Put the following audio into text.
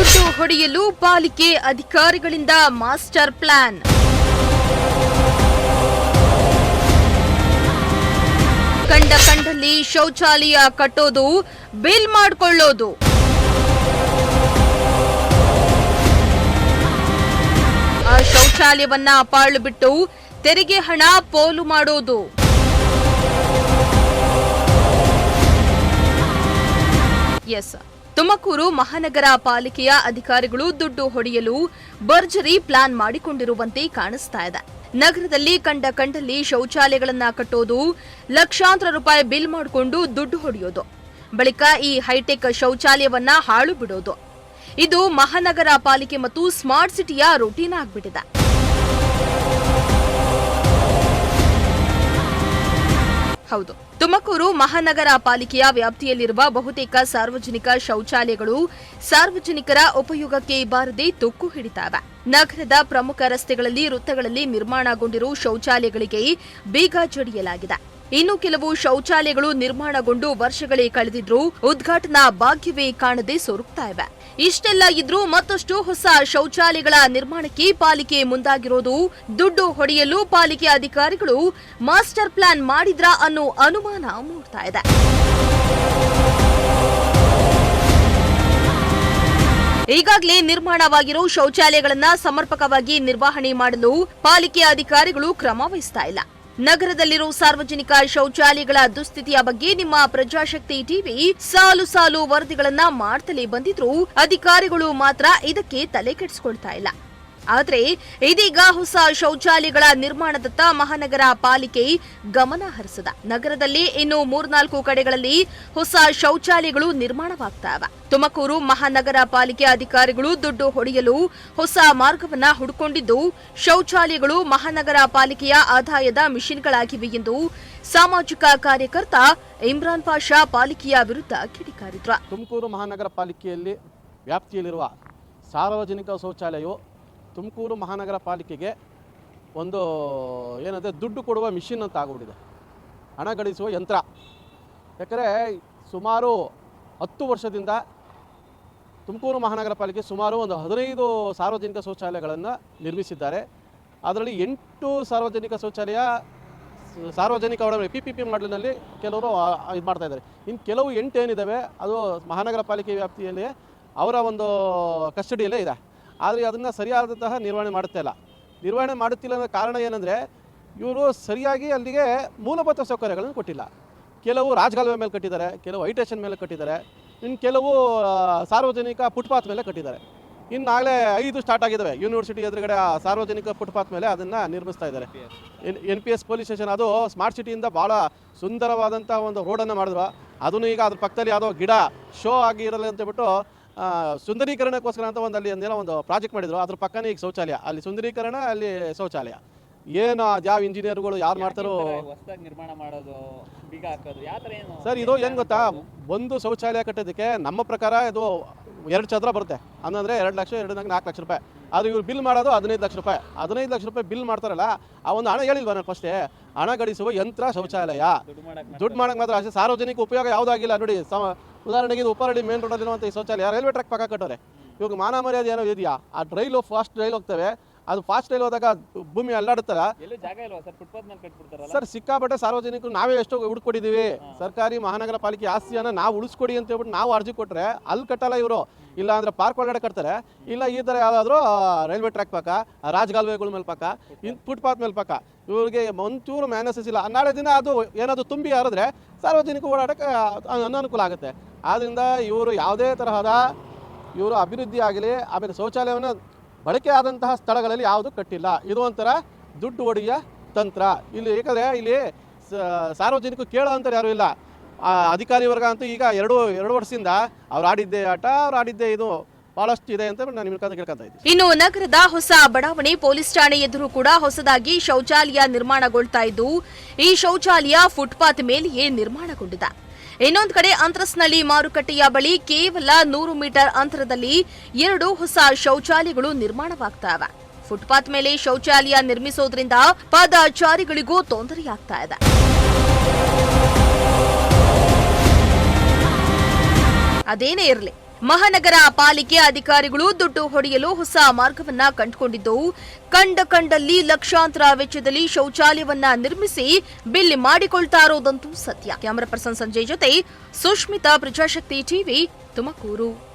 ದುಡ್ಡು ಹೊಡೆಯಲು ಪಾಲಿಕೆ ಅಧಿಕಾರಿಗಳಿಂದ ಮಾಸ್ಟರ್ ಪ್ಲಾನ್. ಕಂಡಲ್ಲಿ ಶೌಚಾಲಯ ಕಟ್ಟೋದು, ಬಿಲ್ ಮಾಡಿಕೊಳ್ಳೋದು. ಆ ಶೌಚಾಲಯವನ್ನ ಪಾಳು ಬಿಟ್ಟು ತೆರಿಗೆ ಹಣ ಪೋಲು ಮಾಡೋದು. ಎಸ್, ತುಮಕೂರು ಮಹಾನಗರ ಪಾಲಿಕೆಯ ಅಧಿಕಾರಿಗಳು ದುಡ್ಡು ಹೊಡೆಯಲು ಭರ್ಜರಿ ಪ್ಲಾನ್ ಮಾಡಿಕೊಂಡಿರುವಂತೆ ಕಾಣಿಸ್ತಾ ಇದೆ. ನಗರದಲ್ಲಿ ಕಂಡಲ್ಲಿ ಶೌಚಾಲಯಗಳನ್ನ ಕಟ್ಟೋದು, ಲಕ್ಷಾಂತರ ರೂಪಾಯಿ ಬಿಲ್ ಮಾಡಿಕೊಂಡು ದುಡ್ಡು ಹೊಡೆಯೋದು, ಬಳಿಕ ಈ ಹೈಟೆಕ್ ಶೌಚಾಲಯವನ್ನ ಹಾಳು ಬಿಡೋದು. ಇದು ಮಹಾನಗರ ಪಾಲಿಕೆ ಮತ್ತು ಸ್ಮಾರ್ಟ್ ಸಿಟಿಯ ರೂಟೀನ್ ಆಗ್ಬಿಟ್ಟಿದೆ. ಹೌದು, ತುಮಕೂರು ಮಹಾನಗರ ಪಾಲಿಕೆಯ ವ್ಯಾಪ್ತಿಯಲ್ಲಿರುವ ಬಹುತೇಕ ಸಾರ್ವಜನಿಕ ಶೌಚಾಲಯಗಳು ಸಾರ್ವಜನಿಕರ ಉಪಯೋಗಕ್ಕೆ ಬಾರದೆ ತುಕ್ಕು ಹಿಡಿತಾವೆ. ನಗರದ ಪ್ರಮುಖ ರಸ್ತೆಗಳಲ್ಲಿ, ವೃತ್ತಗಳಲ್ಲಿ ನಿರ್ಮಾಣಗೊಂಡಿರುವ ಶೌಚಾಲಯಗಳಿಗೆ ಬೀಗ ಜಡಿಯಲಾಗಿದೆ. ಇನ್ನು ಕೆಲವು ಶೌಚಾಲಯಗಳು ನಿರ್ಮಾಣಗೊಂಡು ವರ್ಷಗಳೇ ಕಳೆದಿದ್ರೂ ಉದ್ಘಾಟನಾ ಭಾಗ್ಯವೇ ಕಾಣದೆ ಸೊರಗ್ತಾ ಇವೆ. ಇಷ್ಟೆಲ್ಲ ಇದ್ರೂ ಮತ್ತಷ್ಟು ಹೊಸ ಶೌಚಾಲಯಗಳ ನಿರ್ಮಾಣಕ್ಕೆ ಪಾಲಿಕೆ ಮುಂದಾಗಿರೋದು ದುಡ್ಡು ಹೊಡೆಯಲು ಪಾಲಿಕೆ ಅಧಿಕಾರಿಗಳು ಮಾಸ್ಟರ್ ಪ್ಲಾನ್ ಮಾಡಿದ್ರಾ ಅನ್ನೋ ಅನುಮಾನ ಮೂಡ್ತಾ ಇದೆ. ಈಗಾಗಲೇ ನಿರ್ಮಾಣವಾಗಿರೋ ಶೌಚಾಲಯಗಳನ್ನ ಸಮರ್ಪಕವಾಗಿ ನಿರ್ವಹಣೆ ಮಾಡಲು ಪಾಲಿಕೆ ಅಧಿಕಾರಿಗಳು ಕ್ರಮ ವಹಿಸ್ತಾ ಇಲ್ಲ. ನಗರದಲ್ಲಿರುವ ಸಾರ್ವಜನಿಕ ಶೌಚಾಲಯಗಳ ದುಸ್ಥಿತಿಯ ಬಗ್ಗೆ ನಿಮ್ಮ ಪ್ರಜಾಶಕ್ತಿ ಟಿವಿ ಸಾಲು ವರದಿಗಳನ್ನ ಮಾಡ್ತಲೇ ಬಂದಿದ್ರು ಅಧಿಕಾರಿಗಳು ಮಾತ್ರ ಇದಕ್ಕೆ ತಲೆ ಕೆಡಿಸಿಕೊಳ್ತಾ ಇಲ್ಲ. ಆದರೆ ಇದೀಗ ಹೊಸ ಶೌಚಾಲಯಗಳ ನಿರ್ಮಾಣದತ್ತ ಮಹಾನಗರ ಪಾಲಿಕೆ ಗಮನ ಹರಿಸಿದೆ. ನಗರದಲ್ಲಿ ಇನ್ನು 3-4 ಕಡೆಗಳಲ್ಲಿ ಹೊಸ ಶೌಚಾಲಯಗಳು ನಿರ್ಮಾಣವಾಗ್ತವೆ. ತುಮಕೂರು ಮಹಾನಗರ ಪಾಲಿಕೆ ಅಧಿಕಾರಿಗಳು ದುಡ್ಡು ಹೊಡೆಯಲು ಹೊಸ ಮಾರ್ಗವನ್ನ ಹುಡುಕೊಂಡಿದ್ದು, ಶೌಚಾಲಯಗಳು ಮಹಾನಗರ ಪಾಲಿಕೆಯ ಆದಾಯದ ಮಿಷನ್ಗಳಾಗಿವೆ ಎಂದು ಸಾಮಾಜಿಕ ಕಾರ್ಯಕರ್ತ ಇಮ್ರಾನ್ ಪಾಷಾ ಪಾಲಿಕೆಯ ವಿರುದ್ಧ ಕಿಡಿಕಾರಿದ್ರು. ತುಮಕೂರು ಮಹಾನಗರ ಪಾಲಿಕೆಯಲ್ಲಿ ವ್ಯಾಪ್ತಿಯಲ್ಲಿರುವ ಸಾರ್ವಜನಿಕ ಶೌಚಾಲಯವು ತುಮಕೂರು ಮಹಾನಗರ ಪಾಲಿಕೆಗೆ ಒಂದು ಏನಂದರೆ ದುಡ್ಡು ಕೊಡುವ ಮಿಷಿನ್ ಅಂತ ಆಗಿಬಿಟ್ಟಿದೆ, ಹಣ ಗಳಿಸುವ ಯಂತ್ರ. ಯಾಕಂದರೆ ಸುಮಾರು 10 ವರ್ಷದಿಂದ ತುಮಕೂರು ಮಹಾನಗರ ಪಾಲಿಕೆ ಸುಮಾರು ಒಂದು 15 ಸಾರ್ವಜನಿಕ ಶೌಚಾಲಯಗಳನ್ನು ನಿರ್ಮಿಸಿದ್ದಾರೆ. ಅದರಲ್ಲಿ 8 ಸಾರ್ವಜನಿಕ ಶೌಚಾಲಯ ಸಾರ್ವಜನಿಕ ಒಡವೆ PPP ಮಾಡಲಿನಲ್ಲಿ ಕೆಲವರು ಇದು ಮಾಡ್ತಾಯಿದ್ದಾರೆ. ಇನ್ನು ಕೆಲವು 8 ಏನಿದ್ದಾವೆ ಅದು ಮಹಾನಗರ ಪಾಲಿಕೆ ವ್ಯಾಪ್ತಿಯಲ್ಲಿ ಅವರ ಒಂದು ಕಸ್ಟಡಿಯಲ್ಲೇ ಇದೆ. ಆದರೆ ಅದನ್ನು ಸರಿಯಾದಂತಹ ನಿರ್ವಹಣೆ ಮಾಡುತ್ತಿಲ್ಲ ಅನ್ನೋ ಕಾರಣ ಏನಂದರೆ ಇವರು ಸರಿಯಾಗಿ ಅಲ್ಲಿಗೆ ಮೂಲಭೂತ ಸೌಕರ್ಯಗಳನ್ನು ಕೊಟ್ಟಿಲ್ಲ. ಕೆಲವು ರಾಜಕಾಲುವೆ ಮೇಲೆ ಕಟ್ಟಿದ್ದಾರೆ, ಕೆಲವು ಹೈಟೇಷನ್ ಮೇಲೆ ಕಟ್ಟಿದ್ದಾರೆ, ಇನ್ನು ಕೆಲವು ಸಾರ್ವಜನಿಕ ಫುಟ್ಪಾತ್ ಮೇಲೆ ಕಟ್ಟಿದ್ದಾರೆ. ಇನ್ನಾಗಲೇ 5 ಸ್ಟಾರ್ಟ್ ಆಗಿದ್ದಾವೆ. ಯೂನಿವರ್ಸಿಟಿ ಎದುರುಗಡೆ ಸಾರ್ವಜನಿಕ ಫುಟ್ಪಾತ್ ಮೇಲೆ ಅದನ್ನು ನಿರ್ಮಿಸ್ತಾ ಇದ್ದಾರೆ. NPS ಪೊಲೀಸ್ ಸ್ಟೇಷನ್ ಅದು ಸ್ಮಾರ್ಟ್ ಸಿಟಿಯಿಂದ ಭಾಳ ಸುಂದರವಾದಂಥ ಒಂದು ರೋಡನ್ನು ಮಾಡಿದ್ರು. ಅದನ್ನು ಈಗ ಅದ್ರ ಪಕ್ಕದಲ್ಲಿ ಯಾವುದೋ ಗಿಡ ಶೋ ಆಗಿ ಇರಲ್ಲ ಅಂತೇಳ್ಬಿಟ್ಟು ಸುಂದರೀಕರಣಕ್ಕೋಸ್ಕರ ಅಂತ ಒಂದು ಪ್ರಾಜೆಕ್ಟ್ ಮಾಡಿದ್ರು. ಅದ್ರ ಪಕ್ಕನೇ ಈಗ ಶೌಚಾಲಯ, ಅಲ್ಲಿ ಸುಂದರೀಕರಣ, ಅಲ್ಲಿ ಶೌಚಾಲಯ. ಏನು ಯಾವ ಇಂಜಿನಿಯರ್ಗಳು ಯಾರು ಮಾಡ್ತಾರೋ ನಿರ್ಮಾಣ ಮಾಡೋದು, ಬೀಗ ಹಾಕೋದು, ಯಾವ ಥರ ಏನು ಸರ್ ಇದು ಏನು ಗೊತ್ತಾ, ಒಂದು ಶೌಚಾಲಯ ಕಟ್ಟೋದಕ್ಕೆ ನಮ್ಮ ಪ್ರಕಾರ ಇದು 2 ಚದರ ಬರುತ್ತೆ. ಅಂದರೆ 2 ಲಕ್ಷ 4 ಲಕ್ಷ ರೂಪಾಯಿ. ಆದರೆ ಇವ್ರು ಬಿಲ್ ಮಾಡೋದು 15 ಲಕ್ಷ ರೂಪಾಯಿ. 15 ಲಕ್ಷ ರೂಪಾಯಿ ಬಿಲ್ ಮಾಡ್ತಾರಲ್ಲ, ಆ ಒಂದು ಹಣ ಹೇಳಿಲ್ವ ನಾನು ಫಸ್ಟೇ, ಹಣ ಗಳಿಸುವ ಯಂತ್ರ ಶೌಚಾಲಯ. ದುಡ್ಡು ಮಾಡಕ್ಕೆ ಮಾತ್ರ ಅಷ್ಟೇ, ಸಾರ್ವಜನಿಕ ಉಪಯೋಗ ಯಾವುದಾಗಿಲ್ಲ. ನೋಡಿ, ಉದಾಹರಣೆಗೆ ಇದು ಉಪ್ಪರಳ್ಳಿ ಮೇನ್ ರೋಡಲ್ಲಿರುವಂಥ ಈ ಶೌಚಾಲಯ ರೈಲ್ವೆ ಟ್ರ್ಯಾಕ್ ಪಕ್ಕ ಕಟ್ಟೋರೆ. ಇವಾಗ ಮಾನ ಮರ್ಯಾದೆ ಏನೋ ಇದೆಯಾ? ಆ ಫಾಸ್ಟ್ ರೈಲ್ ಹೋಗ್ತವೆ, ಅದು ಫಾಸ್ಟ್ ರೈಲ್ ಹೋದಾಗ ಭೂಮಿ ಅಲ್ಲಾಡುತ್ತಲ್ಲ. ಸರ್ ಸಿಕ್ಕಾಪಟ್ಟೆ ಸಾರ್ವಜನಿಕರು ನಾವೇ ಎಷ್ಟೋ ಹುಡ್ಕೊಟ್ಟಿದ್ದೀವಿ. ಸರ್ಕಾರಿ ಮಹಾನಗರ ಪಾಲಿಕೆ ಆಸ್ತಿಯನ್ನು ನಾವು ಉಳಿಸ್ಕೊಡಿ ಅಂತ ಹೇಳ್ಬಿಟ್ಟು ನಾವು ಅರ್ಜಿ ಕೊಟ್ಟರೆ ಅಲ್ಲಿ ಕಟ್ಟಲ್ಲ ಇವರು. ಇಲ್ಲ ಅಂದರೆ ಪಾರ್ಕ್ ಒಳಗಡೆ ಕಟ್ತಾರೆ, ಇಲ್ಲ ಈ ಥರ ಯಾವುದಾದ್ರೂ ರೈಲ್ವೆ ಟ್ರ್ಯಾಕ್ ಪಕ್ಕ, ರಾಜಕಾಲುವೆಗಳ ಮೇಲೆ ಪಕ್ಕ, ಫುಟ್ಪಾತ್ ಮೇಲೆ ಪಕ್ಕ. ಇವ್ರಿಗೆ ಒಂಚೂರು ಮ್ಯಾನಸಸ್ ಇಲ್ಲ. ನಾಳೆ ದಿನ ಅದು ಏನಾದರೂ ತುಂಬಿ ಹರಿದ್ರೆ ಸಾರ್ವಜನಿಕ ಓಡಾಟಕ್ಕೆ ಅನಾನುಕೂಲ ಆಗುತ್ತೆ. ಆದ್ದರಿಂದ ಇವರು ಯಾವುದೇ ತರಹದ ಅಭಿವೃದ್ಧಿ ಆಗಲಿ, ಆಮೇಲೆ ಶೌಚಾಲಯವನ್ನು ಬಳಕೆ ಆದಂತಹ ಸ್ಥಳಗಳಲ್ಲಿ ಯಾವುದು ಕಟ್ಟಿಲ್ಲ. ಇದು ಒಂಥರ ದುಡ್ಡು ಹೊಡೆಯ ತಂತ್ರ ಇಲ್ಲಿ. ಯಾಕಂದರೆ ಇಲ್ಲಿ ಸಾರ್ವಜನಿಕರು ಕೇಳೋ ಅಂತಾರೆ ಯಾರೂ ಇಲ್ಲ. ಅಧಿಕಾರಿ ವರ್ಗ ಅಂತೂ ಈಗ 2 ವರ್ಷದಿಂದ ಅವ್ರು ಆಡಿದ್ದೆ ಆಟ, ಅವ್ರು ಆಡಿದ್ದೆ ಇದು ಬಹಳಷ್ಟು ಇದೆ ಅಂತ ನಾನು ನಿಮ್ಗೆ ಕೇಳ್ಕೊಂತ ಇದ್ದೀನಿ. ಇನ್ನು ನಗರದ ಹೊಸ ಬಡಾವಣೆ ಪೊಲೀಸ್ ಠಾಣೆ ಎದುರು ಕೂಡ ಹೊಸದಾಗಿ ಶೌಚಾಲಯ ನಿರ್ಮಾಣಗೊಳ್ತಾ ಇದ್ದು, ಈ ಶೌಚಾಲಯ ಫುಟ್ಪಾತ್ ಮೇಲೆಯೇ ನಿರ್ಮಾಣಗೊಂಡಿದೆ. ಇನ್ನೊಂದು ಕಡೆ ಅಂತರಸ್ನಳ್ಳಿ ಮಾರುಕಟ್ಟೆಯ ಬಳಿ ಕೇವಲ 100 ಮೀಟರ್ ಅಂತರದಲ್ಲಿ 2 ಹೊಸ ಶೌಚಾಲಯಗಳು ನಿರ್ಮಾಣವಾಗ್ತವೆ. ಫುಟ್ಪಾತ್ ಮೇಲೆ ಶೌಚಾಲಯ ನಿರ್ಮಿಸೋದ್ರಿಂದ ಪಾದಚಾರಿಗಳಿಗೂ ತೊಂದರೆಯಾಗ್ತಾ ಇದೆ. ಅದೇನೇ ಇರಲಿ, ಮಹಾನಗರ ಪಾಲಿಕೆ ಅಧಿಕಾರಿಗಳು ದುಡ್ಡು ಹೊಡೆಯಲು ಹೊಸ ಮಾರ್ಗವನ್ನ ಕಂಡುಕೊಂಡಿದ್ದು ಕಂಡಲ್ಲಿ ಲಕ್ಷಾಂತರ ವೆಚ್ಚದಲ್ಲಿ ಶೌಚಾಲಯವನ್ನ ನಿರ್ಮಿಸಿ ಬಿಲ್ ಮಾಡಿಕೊಳ್ತಾ ಇರೋದಂತೂ ಸತ್ಯ. ಕ್ಯಾಮರಾ ಪರ್ಸನ್ ಸಂಜಯ್ ಜೊತೆ ಸುಷ್ಮಿತಾ, ಪ್ರಜಾಶಕ್ತಿ ಟಿವಿ, ತುಮಕೂರು.